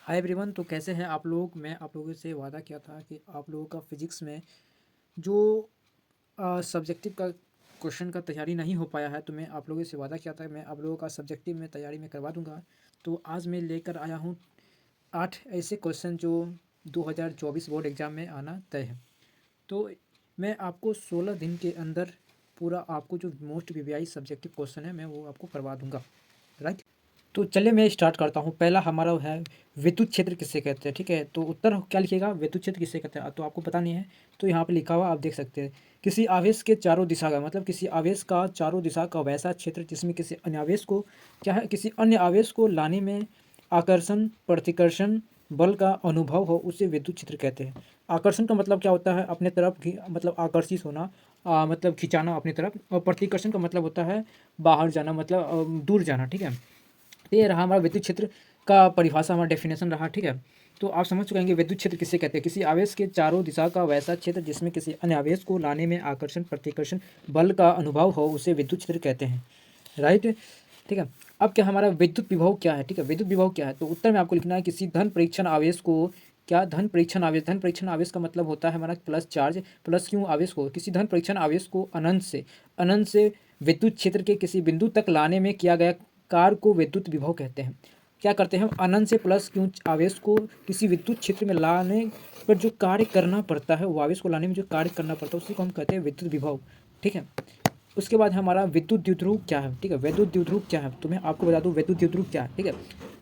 Hi everyone. तो कैसे हैं आप लोग। मैं आप लोगों से वादा किया था कि आप लोगों का फिजिक्स में जो सब्जेक्टिव का क्वेश्चन का तैयारी नहीं हो पाया है, तो मैं आप लोगों से वादा किया था मैं आप लोगों का सब्जेक्टिव में तैयारी में करवा दूंगा। तो आज मैं लेकर आया हूँ 8 ऐसे क्वेश्चन जो 2024 बोर्ड एग्ज़ाम में आना तय है। तो मैं आपको 16 दिन के अंदर पूरा आपको जो मोस्ट वीवीआई सब्जेक्टिव क्वेश्चन है मैं वो आपको करवा दूंगा। राइट। तो चलिए मैं स्टार्ट करता हूँ। पहला हमारा है विद्युत क्षेत्र किसे कहते हैं। ठीक है, तो उत्तर क्या लिखिएगा, विद्युत क्षेत्र किसे कहते हैं। तो आपको पता नहीं है तो यहाँ पे लिखा हुआ आप देख सकते हैं। किसी आवेश के चारों दिशा का मतलब किसी आवेश का चारों दिशा का वैसा क्षेत्र जिसमें किसी अन्य आवेश को क्या है, किसी अन्य आवेश को लाने में आकर्षण प्रतिकर्षण बल का अनुभव हो उसे विद्युत क्षेत्र कहते हैं। आकर्षण का मतलब क्या होता है, अपने तरफ मतलब आकर्षित होना, मतलब खिंचाना अपनी तरफ। और प्रतिकर्षण का मतलब होता है बाहर जाना, मतलब दूर जाना। ठीक है, तो ये रहा हमारा विद्युत क्षेत्र का परिभाषा, हमारा डेफिनेशन रहा। ठीक है, तो आप समझ चुके हैं कि विद्युत क्षेत्र किसे कहते हैं। किसी आवेश के चारों दिशा का वैसा क्षेत्र जिसमें किसी अन्य आवेश को लाने में आकर्षण प्रतिकर्षण बल का अनुभव हो उसे विद्युत क्षेत्र कहते हैं। राइट। ठीक है, अब क्या हमारा विद्युत विभव क्या है। ठीक है, विद्युत विभव क्या है, तो उत्तर में आपको लिखना है किसी धन परीक्षण आवेश को क्या, धन परीक्षण आवेश। धन परीक्षण आवेश का मतलब होता है हमारा प्लस चार्ज प्लस क्यू आवेश को, किसी धन परीक्षण आवेश को अनंत से विद्युत क्षेत्र के किसी बिंदु तक लाने में किया गया कार्य को विद्युत विभव कहते हैं। क्या करते हैं हम, अनंत से प्लस क्यू आवेश को किसी विद्युत क्षेत्र में लाने पर जो कार्य करना पड़ता है, वो आवेश को लाने में जो कार्य करना पड़ता है उसी को हम कहते हैं विद्युत विभव। ठीक है, उसके बाद हमारा विद्युत द्विध्रुव क्या है। ठीक है, विद्युत द्विध्रुव क्या है, तो मैं आपको बता दूं विद्युत द्विध्रुव क्या है। ठीक है,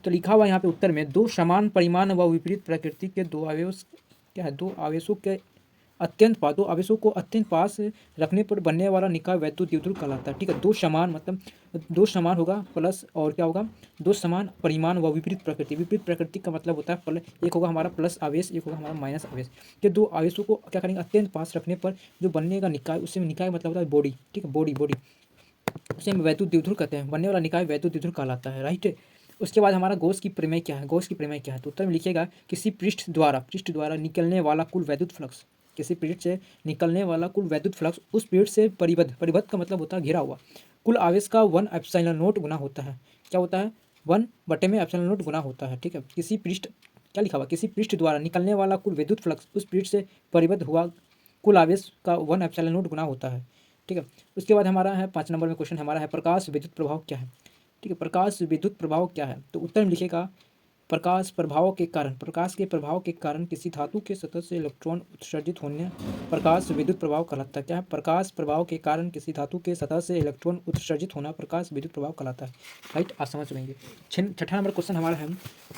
तो लिखा हुआ यहाँ पे उत्तर में, दो समान परिमाण व विपरीत प्रकृति के दो आवेश क्या है, दो आवेशों को अत्यंत पास रखने पर बनने वाला निकाय वैद्युत द्विध्रुव कहलाता है। ठीक है, दो समान मतलब दो समान होगा प्लस और क्या होगा, दो समान परिमाण व विपरीत प्रकृति। विपरीत प्रकृति का मतलब होता है एक होगा हमारा प्लस आवेश, एक होगा हमारा माइनस आवेश। के दो आवेशों को क्या करेंगे, अत्यंत पास रखने पर जो बनने का निकाय, उससे निकाय मतलब होता है बॉडी। ठीक है, बॉडी बॉडी उसे हम वैद्युत द्विध्रुव कहते हैं। बनने वाला निकाय वैद्युत द्विध्रुव कहलाता है। राइट। उसके बाद हमारा गॉस की प्रमेय क्या है। गॉस की प्रमेय क्या है, तो उत्तर में लिखिएगा किसी पृष्ठ द्वारा निकलने वाला कुल वैद्युत फ्लक्स, किसी पृष्ठ से निकलने वाला कुल वैद्युत फ्लक्स उस पृष्ठ से परिबद्ध का मतलब होता है घिरा हुआ कुल आवेश का 1 एप्सिलॉन नॉट गुना होता है। क्या होता है, 1/में एप्सिलॉन नॉट गुना होता है। ठीक है, किसी पृष्ठ क्या लिखा हुआ, किसी पृष्ठ द्वारा निकलने वाला कुल विद्युत फ्लक्स उस पृष्ठ से परिबद्ध हुआ कुल आवेश का 1 एप्सिलॉन नॉट गुना होता है। ठीक है, उसके बाद हमारा है 5 नंबर में क्वेश्चन हमारा है प्रकाश विद्युत प्रभाव क्या है। ठीक है, प्रकाश विद्युत प्रभाव क्या है, तो उत्तर में लिखेगा प्रकाश के प्रभाव के कारण किसी धातु के सतह से इलेक्ट्रॉन उत्सर्जित होने प्रकाश विद्युत प्रभाव कहलाता है। क्या है, प्रकाश प्रभाव के कारण किसी धातु के सतह से इलेक्ट्रॉन उत्सर्जित होना प्रकाश विद्युत प्रभाव कहलाता है। राइट, आप समझ लेंगे। छठा नंबर क्वेश्चन हमारा है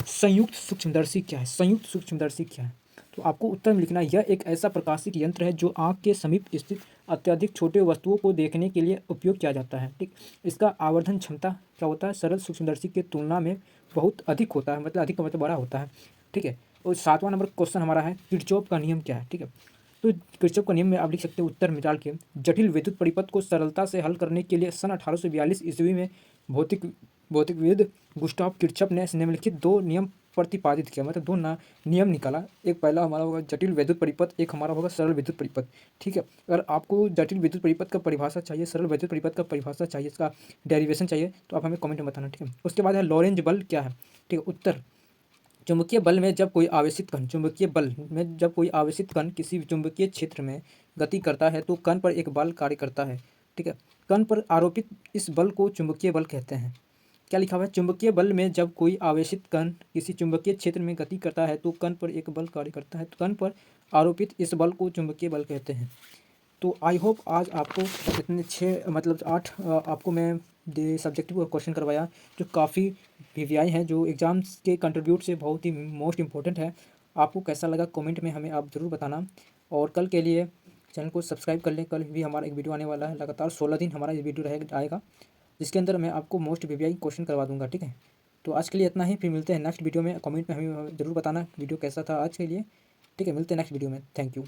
संयुक्त सूक्ष्मदर्शी क्या है। संयुक्त सूक्ष्मदर्शी क्या है, तो आपको उत्तर में लिखना है यह एक ऐसा प्रकाशिक यंत्र है जो आँख के समीप स्थित अत्यधिक छोटे वस्तुओं को देखने के लिए उपयोग किया जाता है। ठीक, इसका आवर्धन क्षमता क्या होता है, सरल सूक्ष्मदर्शी की तुलना में बहुत अधिक होता है, मतलब अधिक का मतलब बड़ा होता है। ठीक है, और 7वां नंबर क्वेश्चन हमारा है किरचॉफ का नियम क्या है। ठीक है, तो किरचॉफ का नियम में आप लिख सकते हैं उत्तर में डाल के, जटिल विद्युत परिपथ को सरलता से हल करने के लिए सन 1842 ईस्वी में भौतिक भौतिकविद गुस्ताव किरचॉफ ने निम्नलिखित दो नियम प्रतिपादित किया, मतलब नियम निकाला। एक पहला हमारा होगा जटिल विद्युत परिपथ, एक हमारा होगा सरल विद्युत परिपथ। ठीक है, अगर आपको जटिल विद्युत परिपथ का परिभाषा चाहिए, सरल विद्युत परिपथ का परिभाषा चाहिए, इसका डेरिवेशन चाहिए, तो आप हमें कमेंट में बताना। ठीक है, उसके बाद है लॉरेंज बल क्या है। ठीक है, उत्तर चुंबकीय बल में जब कोई आवेशित कण किसी चुंबकीय क्षेत्र में गति करता है तो कण पर एक बल कार्य करता है। ठीक है, कण पर आरोपित इस बल को चुंबकीय बल कहते हैं। क्या लिखा हुआ है, चुंबकीय बल में जब कोई आवेशित कण किसी चुंबकीय क्षेत्र में गति करता है तो कण पर एक बल कार्य करता है, तो कण पर आरोपित इस बल को चुंबकीय बल कहते हैं। तो आई होप आज आपको इतने 6 मतलब 8 आपको मैं दे सब्जेक्टिव क्वेश्चन करवाया जो काफ़ी वीवीआई हैं, जो एग्ज़ाम्स के कंट्रीब्यूट से बहुत ही मोस्ट इंपॉर्टेंट है। आपको कैसा लगा कमेंट में हमें आप ज़रूर बताना, और कल के लिए चैनल को सब्सक्राइब कर लें। कल भी हमारा एक वीडियो आने वाला है, लगातार 16 दिन हमारा ये वीडियो आएगा जिसके अंदर मैं आपको मोस्ट वीवीआई क्वेश्चन करवा दूंगा। ठीक है, तो आज के लिए इतना ही, फिर मिलते हैं नेक्स्ट वीडियो में। कमेंट में हमें ज़रूर बताना वीडियो कैसा था आज के लिए। ठीक है, मिलते हैं नेक्स्ट वीडियो में। Thank you.